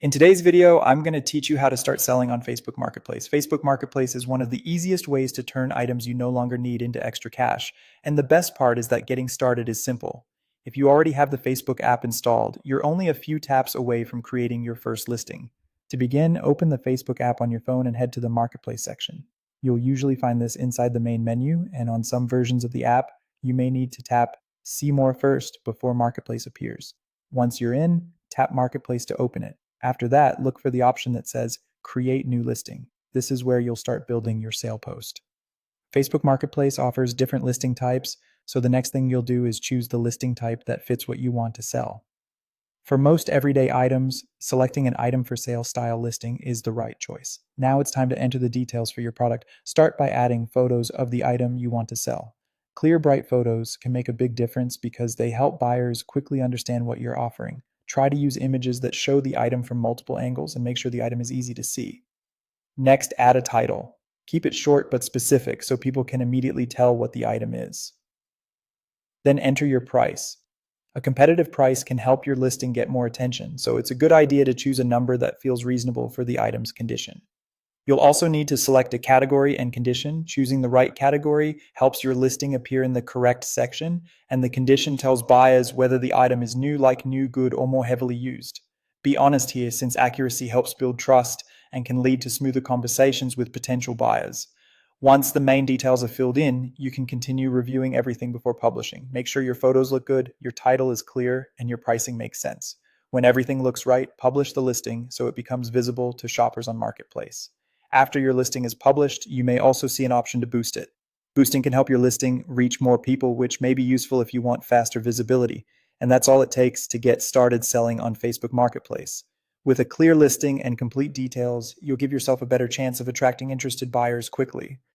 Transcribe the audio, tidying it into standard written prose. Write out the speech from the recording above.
In today's video, I'm going to teach you how to start selling on Facebook Marketplace. Facebook Marketplace is one of the easiest ways to turn items you no longer need into extra cash. And the best part is that getting started is simple. If you already have the Facebook app installed, you're only a few taps away from creating your first listing. To begin, open the Facebook app on your phone and head to the Marketplace section. You'll usually find this inside the main menu, and on some versions of the app, you may need to tap See More first before Marketplace appears. Once you're in, tap Marketplace to open it. After that, look for the option that says Create New Listing. This is where you'll start building your sale post. Facebook Marketplace offers different listing types, so the next thing you'll do is choose the listing type that fits what you want to sell. For most everyday items, selecting an item for sale style listing is the right choice. Now it's time to enter the details for your product. Start by adding photos of the item you want to sell. Clear, bright photos can make a big difference because they help buyers quickly understand what you're offering. Try to use images that show the item from multiple angles and make sure the item is easy to see. Next, add a title. Keep it short but specific so people can immediately tell what the item is. Then enter your price. A competitive price can help your listing get more attention, so it's a good idea to choose a number that feels reasonable for the item's condition. You'll also need to select a category and condition. Choosing the right category helps your listing appear in the correct section, and the condition tells buyers whether the item is new, like new, good, or more heavily used. Be honest here, since accuracy helps build trust and can lead to smoother conversations with potential buyers. Once the main details are filled in, you can continue reviewing everything before publishing. Make sure your photos look good, your title is clear, and your pricing makes sense. When everything looks right, publish the listing so it becomes visible to shoppers on Marketplace. After your listing is published, you may also see an option to boost it. Boosting can help your listing reach more people, which may be useful if you want faster visibility. And that's all it takes to get started selling on Facebook Marketplace. With a clear listing and complete details, you'll give yourself a better chance of attracting interested buyers quickly.